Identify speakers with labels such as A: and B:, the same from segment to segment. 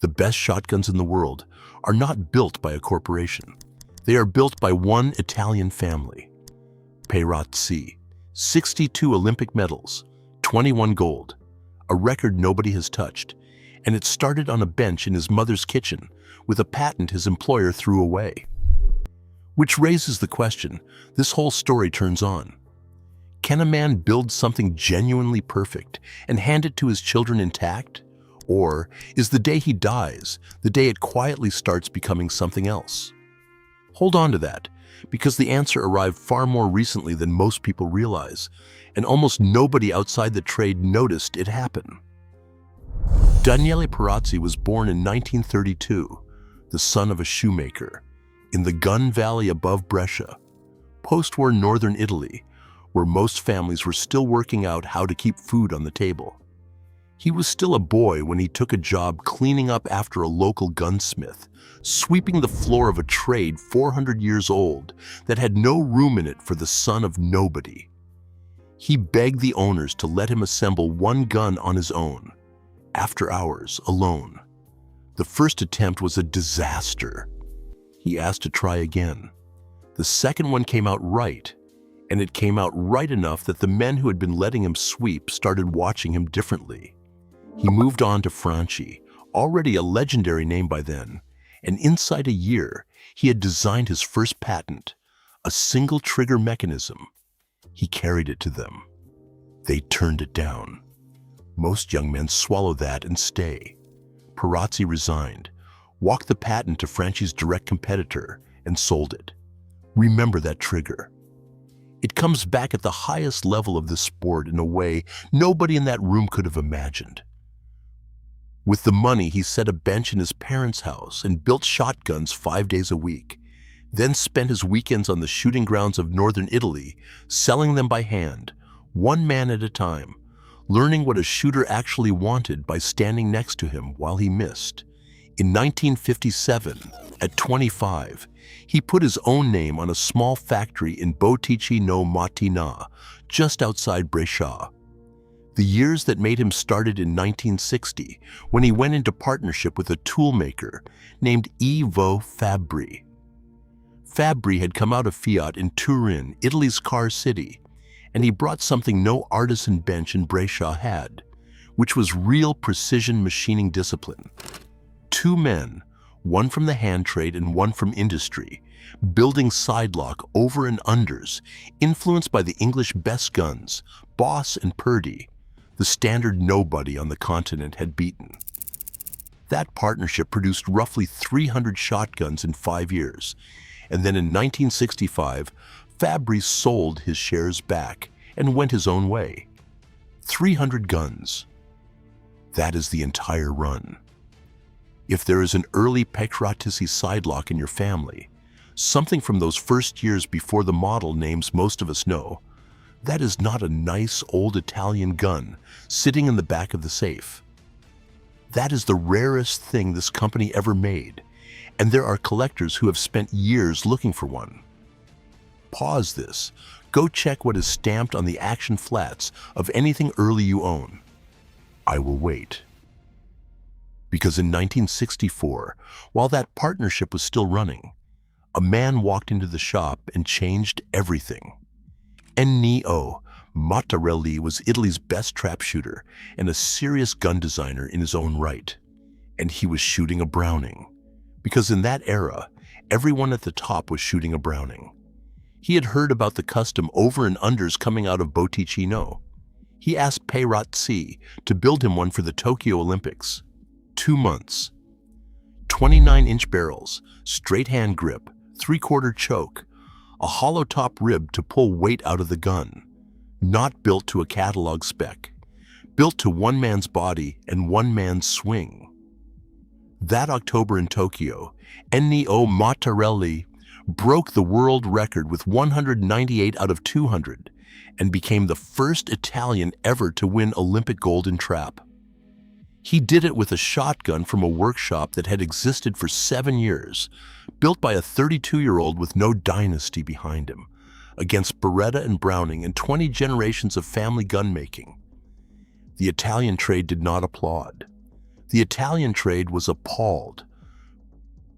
A: The best shotguns in the world are not built by a corporation. They are built by one Italian family. Perazzi, 62 Olympic medals, 21 gold, a record nobody has touched, and it started on a bench in his mother's kitchen with a patent his employer threw away. Which raises the question this whole story turns on. Can a man build something genuinely perfect and hand it to his children intact? Or is the day he dies the day it quietly starts becoming something else? Hold on to that, because the answer arrived far more recently than most people realize, and almost nobody outside the trade noticed it happen. Daniele Perazzi was born in 1932, the son of a shoemaker, in the Gun Valley above Brescia, post-war northern Italy, where most families were still working out how to keep food on the table. He was still a boy when he took a job cleaning up after a local gunsmith, sweeping the floor of a trade 400 years old that had no room in it for the son of nobody. He begged the owners to let him assemble one gun on his own, after hours, alone. The first attempt was a disaster. He asked to try again. The second one came out right, and it came out right enough that the men who had been letting him sweep started watching him differently. He moved on to Franchi, already a legendary name by then, and inside a year, he had designed his first patent, a single trigger mechanism. He carried it to them. They turned it down. Most young men swallow that and stay. Perazzi resigned, walked the patent to Franchi's direct competitor, and sold it. Remember that trigger. It comes back at the highest level of the sport in a way nobody in that room could have imagined. With the money, he set a bench in his parents' house and built shotguns 5 days a week, then spent his weekends on the shooting grounds of northern Italy, selling them by hand, one man at a time, learning what a shooter actually wanted by standing next to him while he missed. In 1957, at 25, he put his own name on a small factory in Botticino, just outside Brescia. The years that made him started in 1960, when he went into partnership with a toolmaker named Ivo Fabbri. Fabbri had come out of Fiat in Turin, Italy's car city, and he brought something no artisan bench in Brescia had, which was real precision machining discipline. Two men, one from the hand trade and one from industry, building sidelock over and unders, influenced by the English best guns, Boss and Purdy, the standard nobody on the continent had beaten. That partnership produced roughly 300 shotguns in 5 years, and then in 1965, Fabbri sold his shares back and went his own way. 300 guns. That is the entire run. If there is an early Perazzi sidelock in your family, something from those first years before the model names most of us know, that is not a nice old Italian gun sitting in the back of the safe. That is the rarest thing this company ever made, and there are collectors who have spent years looking for one. Pause this. Go check what is stamped on the action flats of anything early you own. I will wait. Because in 1964, while that partnership was still running, a man walked into the shop and changed everything. Ennio Mattarelli was Italy's best trap shooter and a serious gun designer in his own right. And he was shooting a Browning. Because in that era, everyone at the top was shooting a Browning. He had heard about the custom over and unders coming out of Botticino. He asked Perazzi to build him one for the Tokyo Olympics. 2 months. 29-inch barrels, straight hand grip, 3/4 choke, a hollow top rib to pull weight out of the gun. Not built to a catalog spec. Built to one man's body and one man's swing. That October in Tokyo, Ennio Mattarelli broke the world record with 198 out of 200 and became the first Italian ever to win Olympic gold in trap. He did it with a shotgun from a workshop that had existed for 7 years, built by a 32-year-old with no dynasty behind him, against Beretta and Browning and 20 generations of family gun making. The Italian trade did not applaud. The Italian trade was appalled.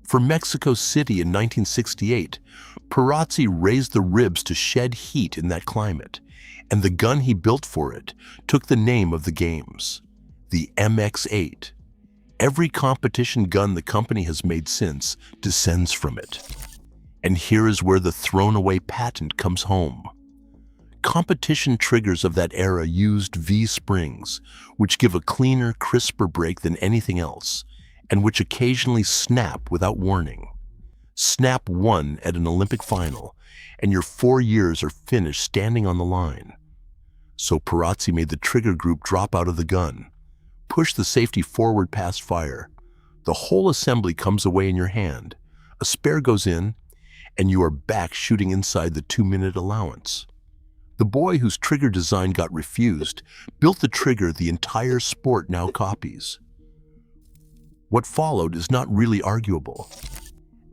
A: For Mexico City in 1968, Perazzi raised the ribs to shed heat in that climate, and the gun he built for it took the name of the games, the MX-8. Every competition gun the company has made since descends from it. And here is where the thrown-away patent comes home. Competition triggers of that era used V-springs, which give a cleaner, crisper break than anything else, and which occasionally snap without warning. Snap one at an Olympic final, and your 4 years are finished standing on the line. So Perazzi made the trigger group drop out of the gun, push the safety forward past fire. The whole assembly comes away in your hand, a spare goes in, and you are back shooting inside the 2-minute allowance. The boy whose trigger design got refused built the trigger the entire sport now copies. What followed is not really arguable.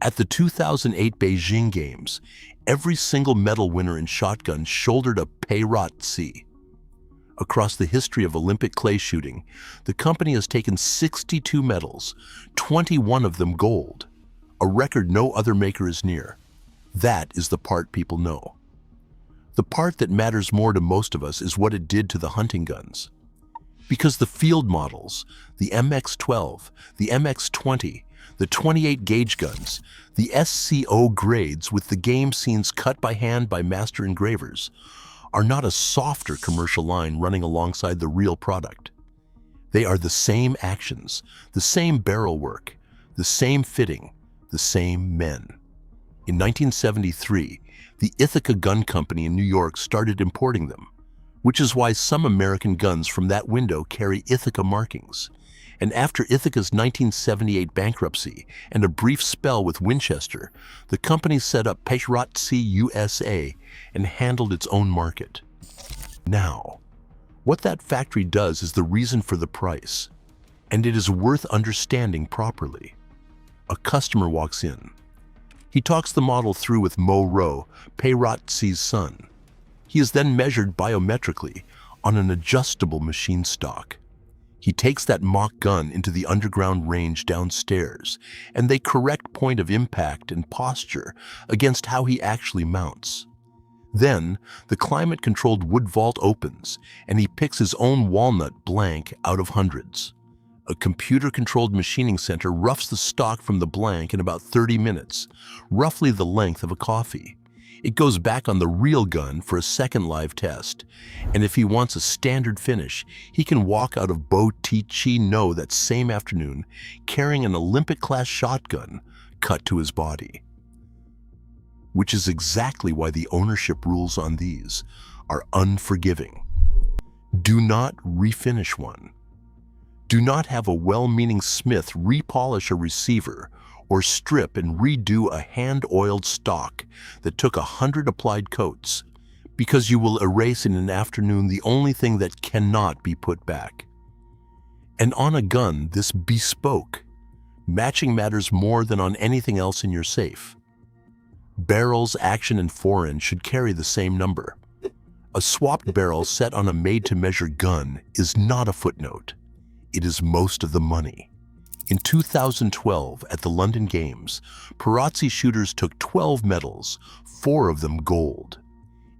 A: At the 2008 Beijing Games, every single medal winner in shotgun shouldered a Perazzi. Across the history of Olympic clay shooting, the company has taken 62 medals, 21 of them gold, a record no other maker is near. That is the part people know. The part that matters more to most of us is what it did to the hunting guns. Because the field models, the MX-12, the MX-20, the 28-gauge guns, the SCO grades with the game scenes cut by hand by master engravers, are not a softer commercial line running alongside the real product. They are the same actions, the same barrel work, the same fitting, the same men. In 1973, the Ithaca Gun Company in New York started importing them, which is why some American guns from that window carry Ithaca markings. And after Ithaca's 1978 bankruptcy and a brief spell with Winchester, the company set up Perazzi USA and handled its own market. Now, what that factory does is the reason for the price, and it is worth understanding properly. A customer walks in. He talks the model through with Mo Rowe, Perazzi's son. He is then measured biometrically on an adjustable machine stock. He takes that mock gun into the underground range downstairs, and they correct point of impact and posture against how he actually mounts. Then, the climate-controlled wood vault opens, and he picks his own walnut blank out of hundreds. A computer-controlled machining center roughs the stock from the blank in about 30 minutes, roughly the length of a coffee. It goes back on the real gun for a second live test, and if he wants a standard finish, he can walk out of Botticino that same afternoon carrying an Olympic-class shotgun cut to his body. Which is exactly why the ownership rules on these are unforgiving. Do not refinish one. Do not have a well-meaning smith repolish a receiver or strip and redo a hand-oiled stock that took 100 applied coats, because you will erase in an afternoon the only thing that cannot be put back. And on a gun this bespoke, matching matters more than on anything else in your safe. Barrels, action, and forend should carry the same number. A swapped barrel set on a made-to-measure gun is not a footnote. It is most of the money. In 2012, at the London Games, Perazzi shooters took 12 medals, 4 of them gold.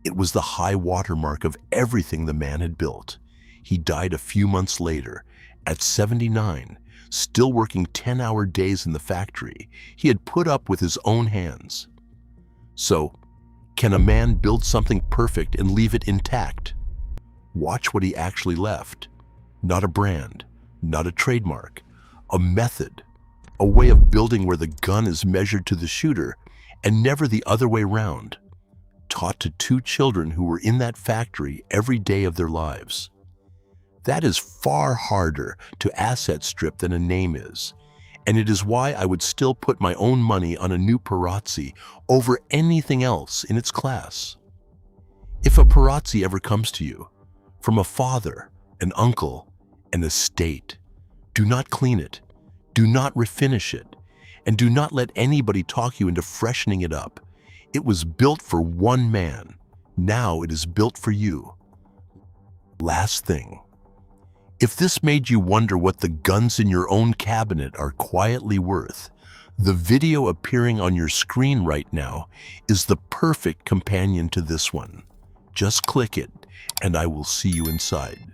A: It was the high watermark of everything the man had built. He died a few months later, at 79, still working 10-hour days in the factory he had put up with his own hands. So, can a man build something perfect and leave it intact? Watch what he actually left. Not a brand, not a trademark, a method, a way of building where the gun is measured to the shooter and never the other way round, taught to 2 children who were in that factory every day of their lives. That is far harder to asset strip than a name is, and it is why I would still put my own money on a new Perazzi over anything else in its class. If a Perazzi ever comes to you, from a father, an uncle, an estate, do not clean it, do not refinish it, and do not let anybody talk you into freshening it up. It was built for one man. Now it is built for you. Last thing. If this made you wonder what the guns in your own cabinet are quietly worth, the video appearing on your screen right now is the perfect companion to this one. Just click it, and I will see you inside.